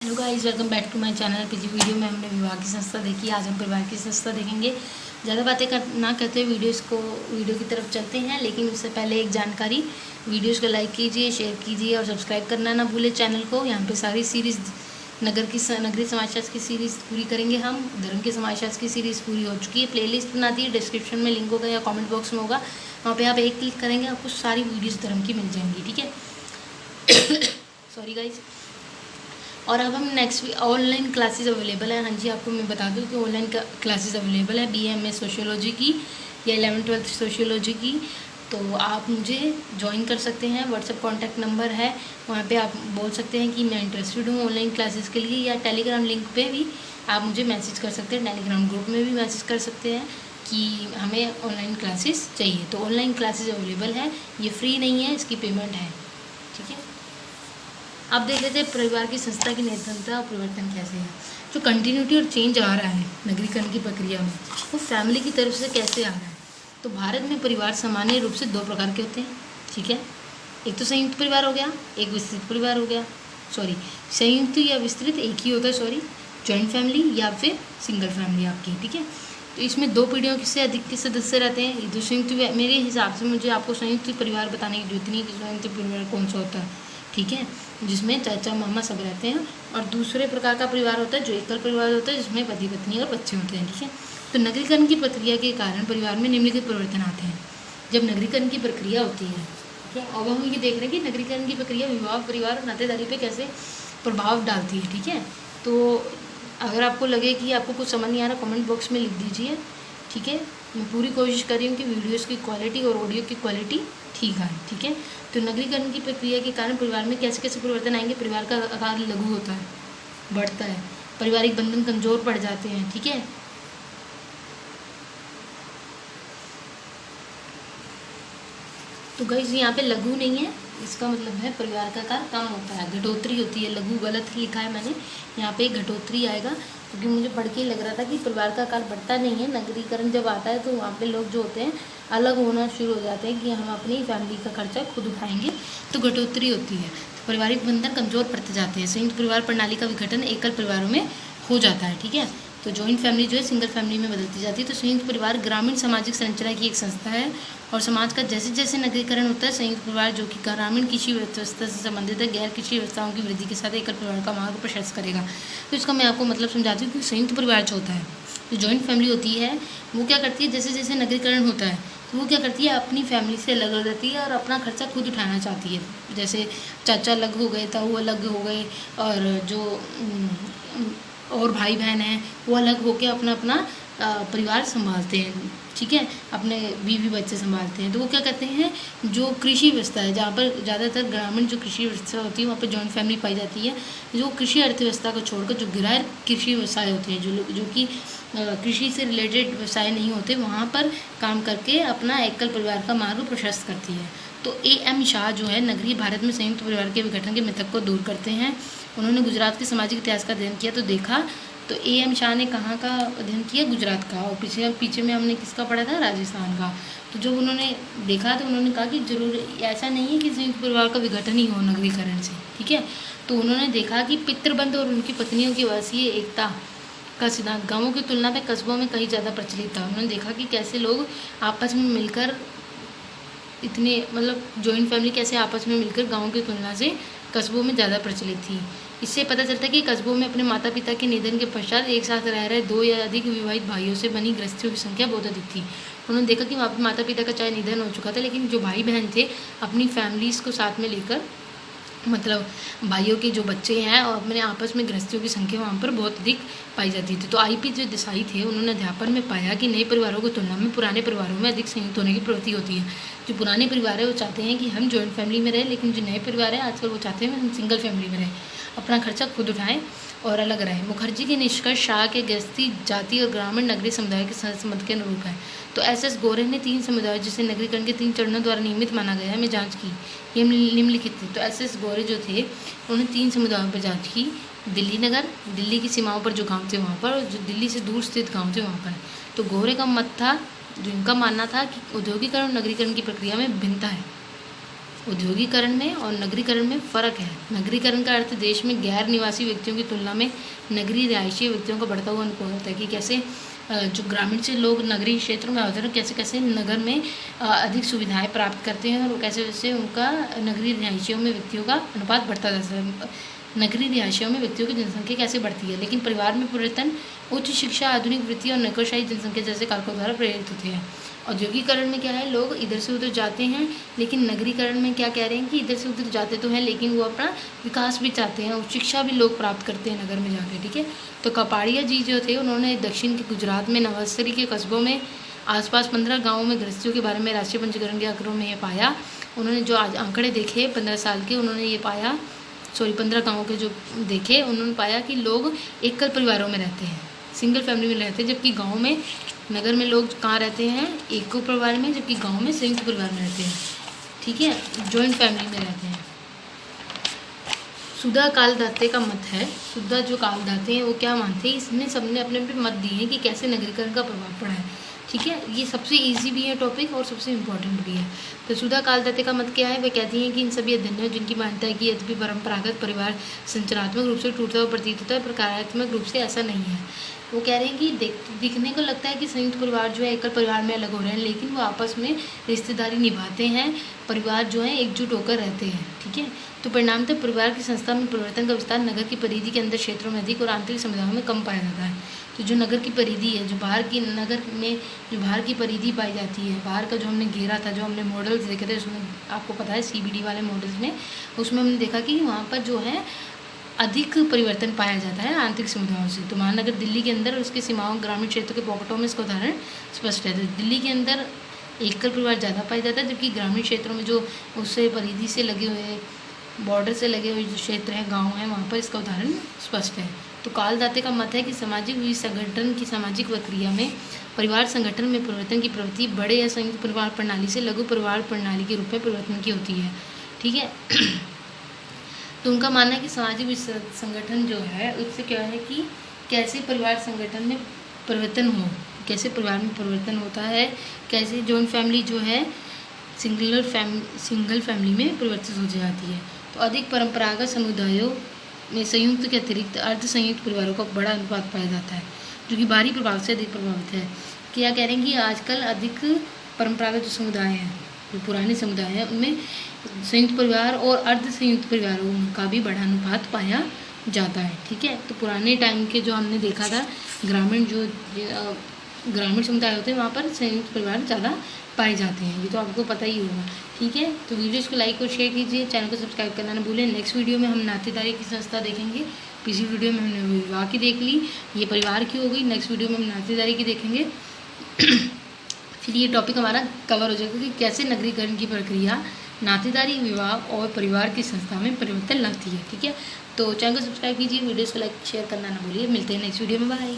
Hello guys, welcome back to my channel. पिछली video में हमने विवाह की संस्था देखी, आज हम परिवार की संस्था देखेंगे। ज़्यादा बातें ना करते हुए वीडियो की तरफ चलते हैं, लेकिन उससे पहले एक जानकारी। वीडियोज़ को लाइक कीजिए, शेयर कीजिए और सब्सक्राइब करना ना भूले चैनल को। यहाँ पे सारी सीरीज़ नगरीय समाजशास्त्र की सीरीज़ पूरी करेंगे हम। धर्म के समाजशास्त्र की सीरीज़ पूरी हो चुकी है। प्लेलिस्ट बना दी है, डिस्क्रिप्शन में लिंक होगा या कॉमेंट बॉक्स में होगा, वहाँ पर आप एक क्लिक करेंगे, आपको सारी वीडियोज़ धर्म की मिल जाएंगी। ठीक है सॉरी गाइज। और अब हम नेक्स्ट ऑनलाइन क्लासेस अवेलेबल है। हाँ जी, आपको मैं बता दूं कि ऑनलाइन क्लासेस अवेलेबल है BA सोशियोलॉजी की या 11th-12th सोशियोलॉजी की। तो आप मुझे ज्वाइन कर सकते हैं। व्हाट्सएप कॉन्टैक्ट नंबर है, वहाँ पे आप बोल सकते हैं कि मैं इंटरेस्टेड हूँ ऑनलाइन क्लासेस के लिए, या टेलीग्राम लिंक पे भी आप मुझे मैसेज कर सकते हैं। टेलीग्राम ग्रुप में भी मैसेज कर सकते हैं कि हमें ऑनलाइन क्लासेस चाहिए। तो ऑनलाइन क्लासेस अवेलेबल है, ये फ्री नहीं है, इसकी पेमेंट है। ठीक है, अब देख लेते हैं परिवार की संस्था की निरंतरता और परिवर्तन कैसे है। जो कंटिन्यूटी और चेंज आ रहा है नगरीकरण की प्रक्रिया में, वो फैमिली की तरफ से कैसे आ रहा है। तो भारत में परिवार सामान्य रूप से दो प्रकार के होते हैं। ठीक है, एक तो संयुक्त परिवार हो गया, एक विस्तृत परिवार हो गया। संयुक्त या विस्तृत एक ही होता है, जॉइंट फैमिली या फिर सिंगल फैमिली आपकी। ठीक है, तो इसमें दो पीढ़ियों से अधिक के सदस्य रहते हैं। ये जो संयुक्त, मेरे हिसाब से मुझे आपको संयुक्त परिवार बताने की जरूरत नहीं है कि संयुक्त परिवार कौन सा होता है। ठीक है, जिसमें चाचा मामा सब रहते हैं। और दूसरे प्रकार का परिवार होता है जो एकल परिवार होता है, जिसमें पति पत्नी और बच्चे होते हैं। ठीक है, तो नगरीकरण की प्रक्रिया के कारण परिवार में निम्नलिखित परिवर्तन आते हैं जब नगरीकरण की प्रक्रिया होती है। ठीक है, अब हम ये देख रहे हैं कि नगरीकरण की प्रक्रिया विवाह, परिवार और नातेदारी पे कैसे प्रभाव डालती है। ठीक है, तो अगर आपको लगे कि आपको कुछ समझ नहीं आ रहा, कमेंट बॉक्स में लिख दीजिए। ठीक है, मैं पूरी कोशिश कर रही हूँ कि वीडियोज़ की क्वालिटी और ऑडियो की क्वालिटी ठीक आए। ठीक है, तो नगरीकरण की प्रक्रिया के कारण परिवार में कैसे कैसे परिवर्तन आएंगे। परिवार का आकार लघु होता है, बढ़ता है, पारिवारिक बंधन कमजोर पड़ जाते हैं। ठीक है, तो गाइस यहाँ पे लघु नहीं है, इसका मतलब है परिवार का आकार कम होता है, घटोतरी होती है। लघु गलत लिखा है मैंने, यहाँ पे घटोतरी आएगा, क्योंकि मुझे पढ़ के लग रहा था कि परिवार का आकार बढ़ता नहीं है। नगरीकरण जब आता है तो वहाँ पे लोग जो होते हैं अलग होना शुरू हो जाते हैं कि हम अपनी फैमिली का खर्चा खुद उठाएंगे, तो घटोतरी होती है। तो पारिवारिक बंधन कमजोर पड़ते जाते हैं। संयुक्त परिवार प्रणाली का विघटन एकल परिवारों में हो जाता है। ठीक है, तो जॉइंट फैमिली जो है सिंगल फैमिली में बदलती जाती है। तो संयुक्त परिवार ग्रामीण सामाजिक संरचना की एक संस्था है, और समाज का जैसे जैसे नगरीकरण होता है, संयुक्त परिवार जो कि ग्रामीण कृषि व्यवस्था से संबंधित है, गैर कृषि व्यवस्थाओं की वृद्धि के साथ एकल परिवार का मार्ग प्रशस्त करेगा। तो इसका मैं आपको मतलब समझाती हूँ कि संयुक्त परिवार जो होता है, जो जॉइंट फैमिली होती है, वो क्या करती है, जैसे जैसे नगरीकरण होता है तो वो क्या करती है, अपनी फैमिली से अलग हो जाती है और अपना खर्चा खुद उठाना चाहती है। जैसे चाचा अलग हो गए, ताऊ अलग हो गए, और जो और भाई बहन हैं वो अलग होकर अपना अपना परिवार संभालते हैं। ठीक है, अपने बीवी बच्चे संभालते हैं। तो वो क्या करते हैं, जो कृषि व्यवस्था है, जहाँ पर ज़्यादातर ग्रामीण जो कृषि व्यवस्था होती है वहाँ पर जॉइंट फैमिली पाई जाती है। जो कृषि अर्थव्यवस्था को छोड़कर जो गैर कृषि व्यवसाय होते हैं, जो कि कृषि से रिलेटेड व्यवसाय नहीं होते, वहाँ पर काम करके अपना एकल परिवार का मार्ग प्रशस्त करती है। तो AM शाह जो है नगरीय भारत में संयुक्त परिवार के विघटन के मिथक को दूर करते हैं। उन्होंने गुजरात के सामाजिक इतिहास का अध्ययन किया, तो देखा तो AM शाह ने कहाँ का अध्ययन किया, गुजरात का, और पीछे में हमने किसका पढ़ा था, राजस्थान का। तो जब उन्होंने देखा तो उन्होंने कहा कि जरूर ऐसा नहीं है कि संयुक्त परिवार का विघटन ही हो नगरीकरण से। ठीक है, तो उन्होंने देखा कि पितृबंध और उनकी पत्नियों की वसीय एकता का सिद्धांत गाँवों की तुलना में कस्बों में कहीं ज़्यादा प्रचलित था। उन्होंने देखा कि कैसे लोग आपस में मिलकर इतने, मतलब जॉइंट फैमिली कैसे आपस में मिलकर गाँव की तुलना से कस्बों में ज़्यादा प्रचलित थी। इससे पता चलता है कि कस्बों में अपने माता पिता के निधन के पश्चात एक साथ रह रहे दो या अधिक विवाहित भाइयों से बनी गृहस्थियों की संख्या बहुत अधिक थी। उन्होंने देखा कि वहाँ पर माता पिता का चाहे निधन हो चुका था, लेकिन जो भाई बहन थे अपनी फैमिलीज़ को साथ में लेकर, मतलब भाइयों के जो बच्चे हैं और अपने आपस में गृहस्थियों की संख्या वहाँ पर बहुत अधिक पाई जाती थी। तो IP जो देसाई थे, उन्होंने अध्यापन में पाया कि नए परिवारों की तुलना में पुराने परिवारों में अधिक संयुक्त होने की प्रवृत्ति होती है। जो पुराने परिवार है वो चाहते हैं कि हम जॉइंट फैमिली में रहें, लेकिन जो नए परिवार है आजकल वो चाहते हैं हम सिंगल फैमिली में रहें, अपना खर्चा खुद उठाएं और अलग रहें। मुखर्जी के निष्कर्ष शाह के गृहस्थी, जाति और ग्रामीण नगरीय समुदाय के संबंध के अनुरूप है। तो SS गोरे ने 3 समुदाय जिसे नगरीकरण के 3 चरणों द्वारा नियमित माना गया है, मैं जांच की, ये निम्नलिखित थे। तो SS गोरे जो थे उन्होंने 3 समुदायों पर जांच की, दिल्ली नगर, दिल्ली की सीमाओं पर जो गाँव थे वहाँ पर, और जो दिल्ली से दूर स्थित गाँव थे वहाँ पर। तो गोरे का मत था, जो इनका मानना था कि औद्योगिकरण और नगरीकरण की प्रक्रिया में भिन्नता है। औद्योगिकरण में और नगरीकरण में फ़र्क है। नगरीकरण का अर्थ देश में गैर निवासी व्यक्तियों की तुलना में नगरीय रिहायशी व्यक्तियों का बढ़ता हुआ अनुभव होता है कि कैसे जो ग्रामीण से लोग नगरीय क्षेत्रों में होते हैं कैसे कैसे नगर में अधिक सुविधाएं प्राप्त करते हैं और कैसे कैसे उनका नगरीय रिहायशियों में व्यक्तियों का अनुपात बढ़ता जाता है। नगरीय रिहायशियों में व्यक्तियों की जनसंख्या कैसे बढ़ती है, लेकिन परिवार में परिवर्तन उच्च शिक्षा, आधुनिक वृत्ति और नौकरशाही जनसंख्या जैसे कारकों द्वारा प्रेरित होते हैं। औद्योगिकरण में क्या है, लोग इधर से उधर जाते हैं, लेकिन नगरीकरण में क्या कह रहे हैं कि इधर से उधर जाते तो हैं लेकिन वो अपना विकास भी चाहते हैं और शिक्षा भी लोग प्राप्त करते हैं नगर में जाके। ठीक है, तो कपाड़िया जी जो थे उन्होंने दक्षिण के गुजरात में नवस्तरी के कस्बों में आसपास 15 गाँवों में गृहस्थियों के बारे में राष्ट्रीय पंजीकरण के आंकड़ों में ये पाया। उन्होंने जो आज आंकड़े देखे 15 साल के, उन्होंने ये पाया 15 गाँवों के जो देखे, उन्होंने पाया कि लोग एकल परिवारों में रहते हैं, सिंगल फैमिली में रहते हैं, जबकि गाँव में नगर में लोग कहाँ रहते हैं, एक परिवार में, जबकि गांव में संयुक्त परिवार में रहते हैं। ठीक है, जॉइंट फैमिली में रहते हैं। सुधा कालदाते का मत है, सुधा जो कालदाते हैं वो क्या मानते हैं, इसमें सबने अपने अपने मत दिए हैं कि कैसे नगरीकरण का प्रभाव पड़ा है। ठीक है, ये सबसे इजी भी है टॉपिक और सबसे इम्पोर्टेंट भी है। तो सुधा कालदाते का मत क्या है, वे कहती हैं कि इन सभी अध्ययनों जिनकी मान्यता है कि यद्यपि परंपरागत परिवार संरचनात्मक रूप से टूटता हुआ प्रतीत होता है, प्रकारात्मक रूप से ऐसा नहीं है। वो कह रहे हैं कि दिखने को लगता है कि संयुक्त परिवार जो है एकल परिवार में अलग हो रहे हैं, लेकिन वो आपस में रिश्तेदारी निभाते हैं, परिवार जो है एकजुट होकर रहते हैं। ठीक है, तो परिणामतः परिवार की संस्था में परिवर्तन का विस्तार नगर की परिधि के अंदर क्षेत्रों में अधिक और आंतरिक समुदायों में कम पाया जाता है। तो जो नगर की परिधि है, जो बाहर की नगर में जो बाहर की परिधि पाई जाती है, बाहर का जो हमने घेरा था, जो हमने मॉडल्स देखे थे उसमें आपको पता है CBD वाले मॉडल्स में, उसमें हमने देखा कि वहाँ पर जो है अधिक परिवर्तन पाया जाता है आंतरिक समुदायों से। तो महानगर दिल्ली के अंदर उसकी सीमाओं ग्रामीण क्षेत्रों के पॉकेटों में इसका उदाहरण स्पष्ट है। तो दिल्ली के अंदर एकल परिवार ज़्यादा पाया जाता है, जबकि ग्रामीण क्षेत्रों में जो उससे परिधि से लगे हुए बॉर्डर से लगे हुए जो क्षेत्र हैं, गाँव हैं, वहाँ पर इसका उदाहरण स्पष्ट है। तो कालदाते का मत है कि सामाजिक संगठन की सामाजिक प्रक्रिया में परिवार संगठन में परिवर्तन की प्रवृत्ति बड़े या संयुक्त परिवार प्रणाली से लघु परिवार प्रणाली के रूप में परिवर्तन की होती है। ठीक है, तो उनका मानना है कि सामाजिक संगठन जो है उससे क्या है कि कैसे परिवार संगठन में परिवर्तन हो, कैसे परिवार में परिवर्तन होता है, कैसे जॉइंट फैमिली जो है सिंगल फैमिली में परिवर्तित हो जाती है। तो अधिक परंपरागत समुदायों में संयुक्त के अतिरिक्त अर्ध संयुक्त परिवारों का बड़ा अनुपात पाया जाता है, जो कि बाहरी प्रभाव से अधिक प्रभावित है। क्या कह रहे हैं कि आजकल अधिक परंपरागत जो समुदाय हैं, जो पुराने समुदाय हैं, उनमें संयुक्त परिवार और अर्ध संयुक्त परिवारों का भी बड़ा अनुपात पाया जाता है। ठीक है, तो पुराने टाइम के जो हमने देखा था ग्रामीण समुदाय होते हैं वहाँ पर संयुक्त परिवार ज़्यादा पाए जाते हैं, ये तो आपको पता ही होगा। ठीक है, तो वीडियोस को लाइक और शेयर कीजिए, चैनल को सब्सक्राइब करना ना भूलें। नेक्स्ट वीडियो में हम नातेदारी की संस्था देखेंगे। पिछली वीडियो में हमने विवाह की देख ली, ये परिवार की हो गई। नेक्स्ट वीडियो में हम नातेदारी की देखेंगे। फिर ये टॉपिक हमारा कवर हो जाएगा कि कैसे नगरीकरण की प्रक्रिया नातेदारी, विवाह और परिवार की संस्था में परिवर्तन लाती है। ठीक है, तो चैनल को सब्सक्राइब कीजिए, वीडियोस को लाइक शेयर करना ना भूलिए। मिलते हैं नेक्स्ट वीडियो में, बाय।